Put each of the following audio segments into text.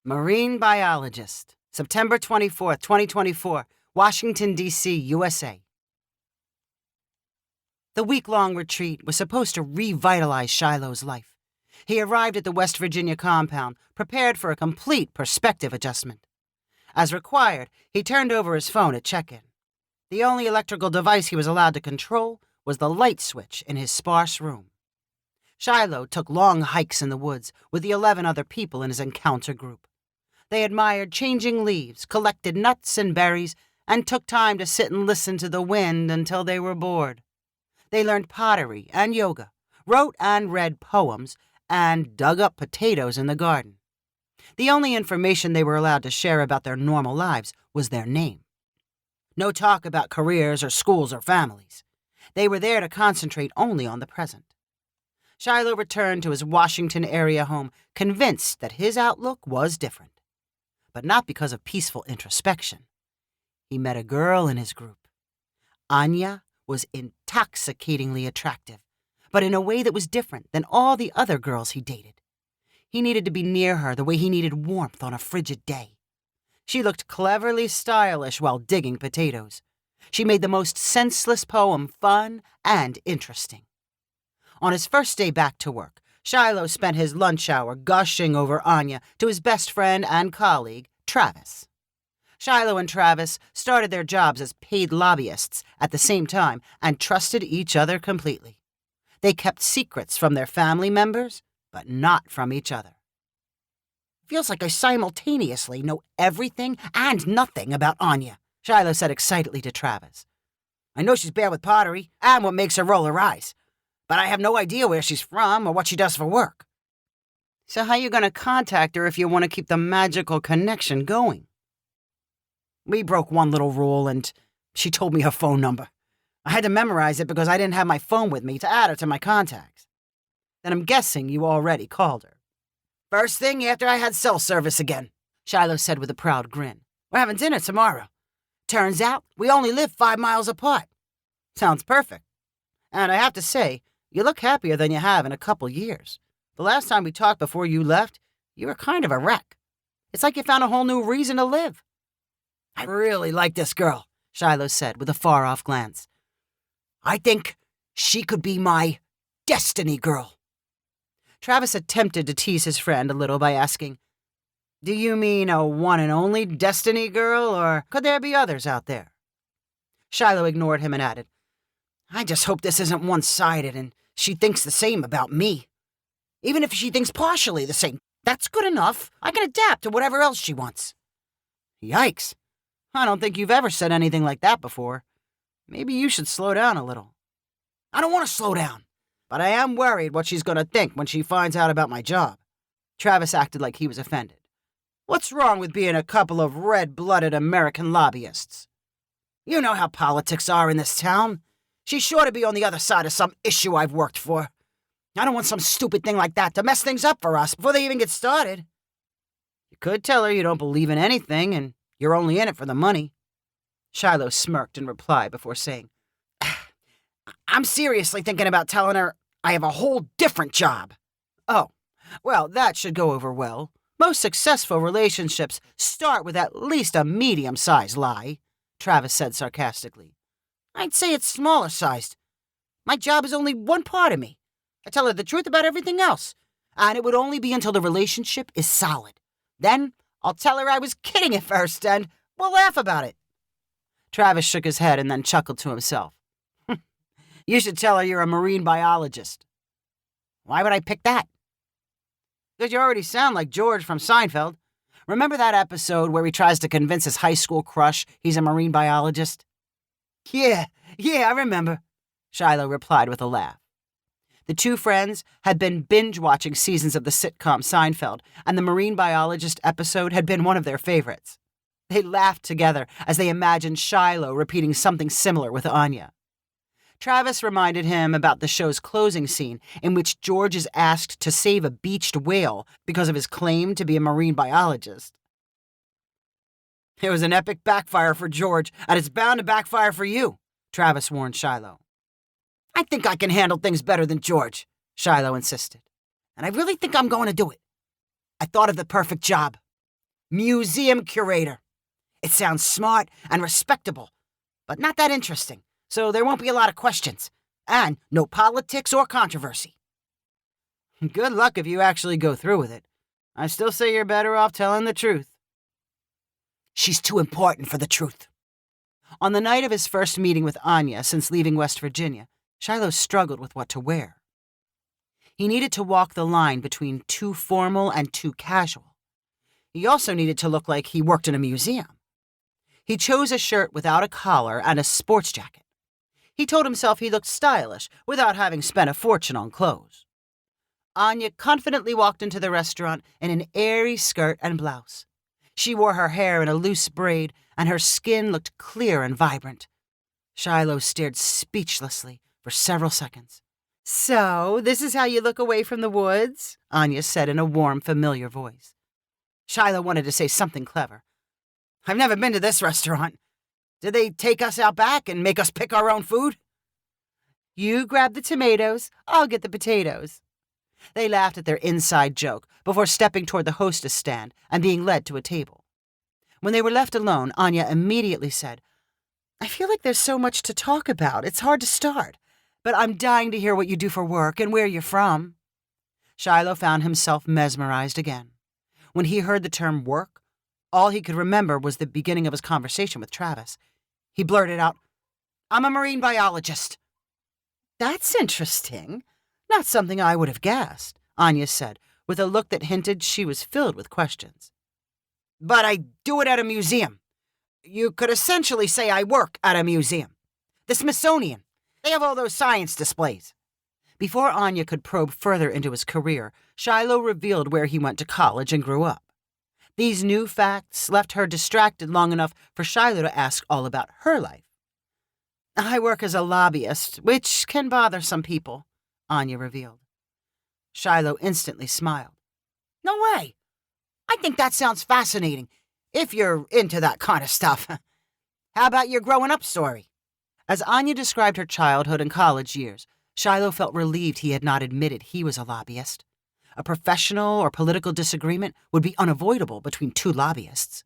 Marine Biologist, September 24th, 2024, Washington, D.C., USA. The week-long retreat was supposed to revitalize Shiloh's life. He arrived at the West Virginia compound, prepared for a complete perspective adjustment. As required, he turned over his phone at check-in. The only electrical device he was allowed to control was the light switch in his sparse room. Shiloh took long hikes in the woods with the 11 other people in his encounter group. They admired changing leaves, collected nuts and berries, and took time to sit and listen to the wind until they were bored. They learned pottery and yoga, wrote and read poems, and dug up potatoes in the garden. The only information they were allowed to share about their normal lives was their name. No talk about careers or schools or families. They were there to concentrate only on the present. Shiloh returned to his Washington area home, convinced that his outlook was different. But not because of peaceful introspection. He met a girl in his group. Anya was intoxicatingly attractive, but in a way that was different than all the other girls he dated. He needed to be near her the way he needed warmth on a frigid day. She looked cleverly stylish while digging potatoes. She made the most senseless poem fun and interesting. On his first day back to work, Shiloh spent his lunch hour gushing over Anya to his best friend and colleague, Travis. Shiloh and Travis started their jobs as paid lobbyists at the same time and trusted each other completely. They kept secrets from their family members, but not from each other. "Feels like I simultaneously know everything and nothing about Anya," Shiloh said excitedly to Travis. "I know she's bad with pottery and what makes her roll her eyes, but I have no idea where she's from or what she does for work." "So how you gonna contact her if you want to keep the magical connection going?" "We broke one little rule and she told me her phone number. I had to memorize it because I didn't have my phone with me to add her to my contacts." "Then I'm guessing you already called her." "First thing after I had cell service again," Shiloh said with a proud grin. "We're having dinner tomorrow. Turns out we only live 5 miles apart." "Sounds perfect. And I have to say, you look happier than you have in a couple years. The last time we talked before you left, you were kind of a wreck. It's like you found a whole new reason to live." "I really like this girl," Shiloh said with a far-off glance. "I think she could be my destiny girl." Travis attempted to tease his friend a little by asking, "Do you mean a one and only destiny girl, or could there be others out there?" Shiloh ignored him and added, "I just hope this isn't one-sided and she thinks the same about me. Even if she thinks partially the same, that's good enough. I can adapt to whatever else she wants." "Yikes. I don't think you've ever said anything like that before. Maybe you should slow down a little." "I don't want to slow down, but I am worried what she's going to think when she finds out about my job." Travis acted like he was offended. "What's wrong with being a couple of red-blooded American lobbyists? You know how politics are in this town. She's sure to be on the other side of some issue I've worked for. I don't want some stupid thing like that to mess things up for us before they even get started." "You could tell her you don't believe in anything and you're only in it for the money." Shiloh smirked in reply before saying, "I'm seriously thinking about telling her I have a whole different job." "Oh, well, that should go over well. Most successful relationships start with at least a medium-sized lie," Travis said sarcastically. "I'd say it's smaller-sized. My job is only one part of me. I tell her the truth about everything else, and it would only be until the relationship is solid. Then I'll tell her I was kidding at first, and we'll laugh about it." Travis shook his head and then chuckled to himself. "You should tell her you're a marine biologist." "Why would I pick that?" "Because you already sound like George from Seinfeld. Remember that episode where he tries to convince his high school crush he's a marine biologist?" Yeah, I remember," Shiloh replied with a laugh. The two friends had been binge-watching seasons of the sitcom Seinfeld, and the marine biologist episode had been one of their favorites. They laughed together as they imagined Shiloh repeating something similar with Anya. Travis reminded him about the show's closing scene in which George is asked to save a beached whale because of his claim to be a marine biologist. "It was an epic backfire for George, and it's bound to backfire for you," Travis warned Shiloh. "I think I can handle things better than George," Shiloh insisted. "And I really think I'm going to do it. I thought of the perfect job. Museum curator. It sounds smart and respectable, but not that interesting, so there won't be a lot of questions. And no politics or controversy. Good luck if you actually go through with it. I still say you're better off telling the truth. She's too important for the truth. On the night of his first meeting with Anya since leaving West Virginia, Shiloh struggled with what to wear. He needed to walk the line between too formal and too casual. He also needed to look like he worked in a museum. He chose a shirt without a collar and a sports jacket. He told himself he looked stylish without having spent a fortune on clothes. Anya confidently walked into the restaurant in an airy skirt and blouse. She wore her hair in a loose braid, and her skin looked clear and vibrant. Shiloh stared speechlessly for several seconds. "So, this is how you look away from the woods?" Anya said in a warm, familiar voice. Shiloh wanted to say something clever. "I've never been to this restaurant. Did they take us out back and make us pick our own food?" "You grab the tomatoes, I'll get the potatoes." They laughed at their inside joke before stepping toward the hostess stand and being led to a table. When they were left alone, Anya immediately said, "I feel like there's so much to talk about. It's hard to start. But I'm dying to hear what you do for work and where you're from." Shiloh found himself mesmerized again. When he heard the term work, all he could remember was the beginning of his conversation with Travis. He blurted out, "I'm a marine biologist." "That's interesting. Not something I would have guessed," Anya said, with a look that hinted she was filled with questions. "But I do it at a museum. You could essentially say I work at a museum. The Smithsonian. They have all those science displays." Before Anya could probe further into his career, Shiloh revealed where he went to college and grew up. These new facts left her distracted long enough for Shiloh to ask all about her life. "I work as a lobbyist, which can bother some people," Anya revealed. Shiloh instantly smiled. "No way! I think that sounds fascinating, if you're into that kind of stuff. How about your growing up story?" As Anya described her childhood and college years, Shiloh felt relieved he had not admitted he was a lobbyist. A professional or political disagreement would be unavoidable between two lobbyists.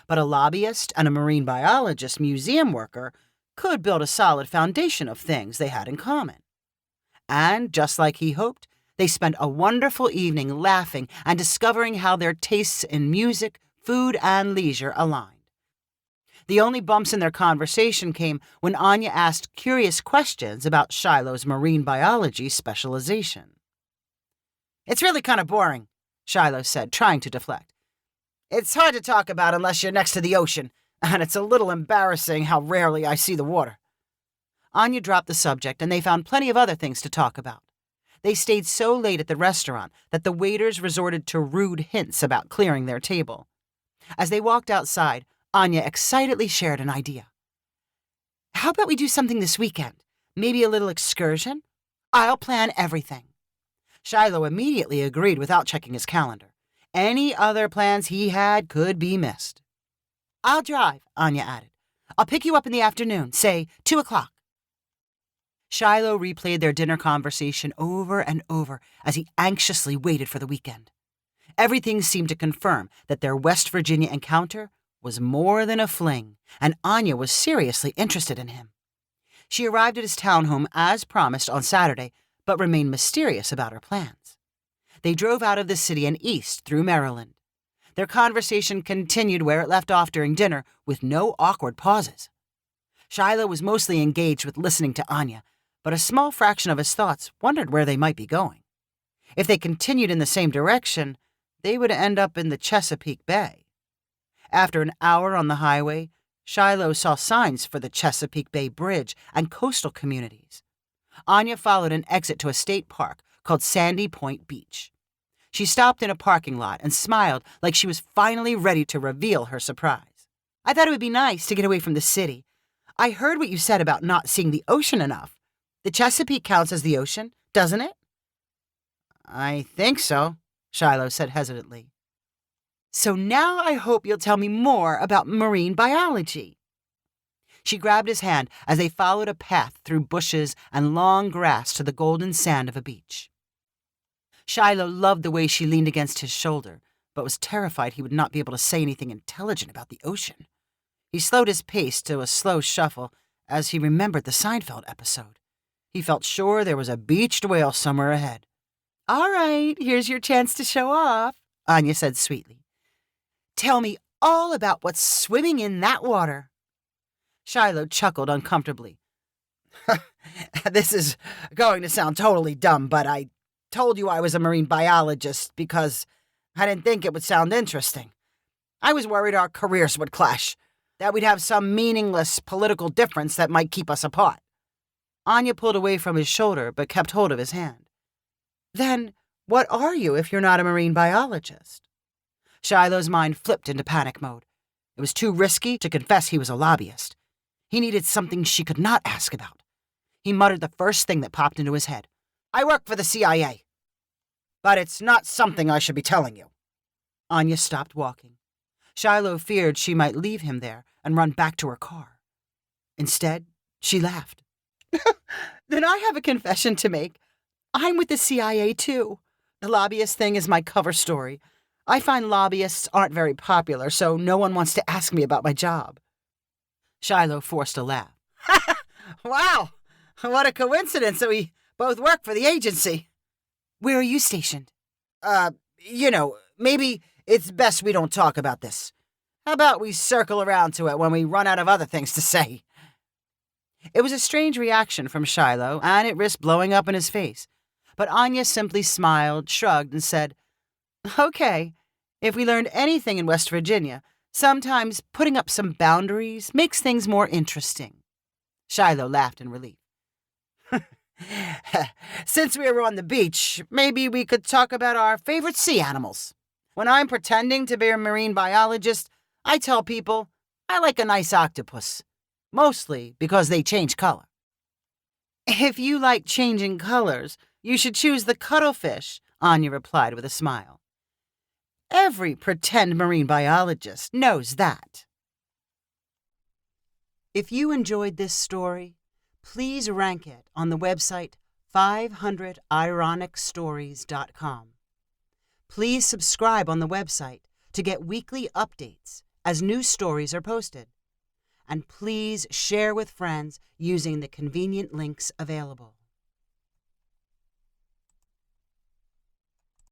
But a lobbyist and a marine biologist museum worker could build a solid foundation of things they had in common. And, just like he hoped, they spent a wonderful evening laughing and discovering how their tastes in music, food, and leisure aligned. The only bumps in their conversation came when Anya asked curious questions about Shiloh's marine biology specialization. "It's really kind of boring," Shiloh said, trying to deflect. "It's hard to talk about unless you're next to the ocean, and it's a little embarrassing how rarely I see the water." Anya dropped the subject, and they found plenty of other things to talk about. They stayed so late at the restaurant that the waiters resorted to rude hints about clearing their table. As they walked outside, Anya excitedly shared an idea. "How about we do something this weekend? Maybe a little excursion? I'll plan everything." Shiloh immediately agreed without checking his calendar. Any other plans he had could be missed. "I'll drive," Anya added. "I'll pick you up in the afternoon, say 2 o'clock. Shiloh replayed their dinner conversation over and over as he anxiously waited for the weekend. Everything seemed to confirm that their West Virginia encounter was more than a fling, and Anya was seriously interested in him. She arrived at his townhome as promised on Saturday, but remained mysterious about her plans. They drove out of the city and east through Maryland. Their conversation continued where it left off during dinner, with no awkward pauses. Shiloh was mostly engaged with listening to Anya, but a small fraction of his thoughts wondered where they might be going. If they continued in the same direction, they would end up in the Chesapeake Bay. After an hour on the highway, Shiloh saw signs for the Chesapeake Bay Bridge and coastal communities. Anya followed an exit to a state park called Sandy Point Beach. She stopped in a parking lot and smiled like she was finally ready to reveal her surprise. "I thought it would be nice to get away from the city. I heard what you said about not seeing the ocean enough. The Chesapeake counts as the ocean, doesn't it?" "I think so," Shiloh said hesitantly. "So now I hope you'll tell me more about marine biology." She grabbed his hand as they followed a path through bushes and long grass to the golden sand of a beach. Shiloh loved the way she leaned against his shoulder, but was terrified he would not be able to say anything intelligent about the ocean. He slowed his pace to a slow shuffle as he remembered the Seinfeld episode. He felt sure there was a beached whale somewhere ahead. "All right, here's your chance to show off," Anya said sweetly. "Tell me all about what's swimming in that water." Shiloh chuckled uncomfortably. "This is going to sound totally dumb, but I told you I was a marine biologist because I didn't think it would sound interesting. I was worried our careers would clash, that we'd have some meaningless political difference that might keep us apart." Anya pulled away from his shoulder but kept hold of his hand. "Then what are you if you're not a marine biologist?" Shiloh's mind flipped into panic mode. It was too risky to confess he was a lobbyist. He needed something she could not ask about. He muttered the first thing that popped into his head. "I work for the CIA. But it's not something I should be telling you." Anya stopped walking. Shiloh feared she might leave him there and run back to her car. Instead, she laughed. "Then I have a confession to make. I'm with the CIA, too. The lobbyist thing is my cover story. I find lobbyists aren't very popular, so no one wants to ask me about my job." Shiloh forced a laugh. "Wow, what a coincidence that we both work for the agency." "Where are you stationed?" Maybe it's best we don't talk about this. How about we circle around to it when we run out of other things to say?" It was a strange reaction from Shiloh, and it risked blowing up in his face. But Anya simply smiled, shrugged, and said, "Okay, if we learned anything in West Virginia, sometimes putting up some boundaries makes things more interesting." Shiloh laughed in relief. "Since we were on the beach, maybe we could talk about our favorite sea animals. When I'm pretending to be a marine biologist, I tell people I like a nice octopus, mostly because they change color." "If you like changing colors, you should choose the cuttlefish," Anya replied with a smile. "Every pretend marine biologist knows that." If you enjoyed this story, please rank it on the website 500ironicstories.com. Please subscribe on the website to get weekly updates as new stories are posted. And please share with friends using the convenient links available.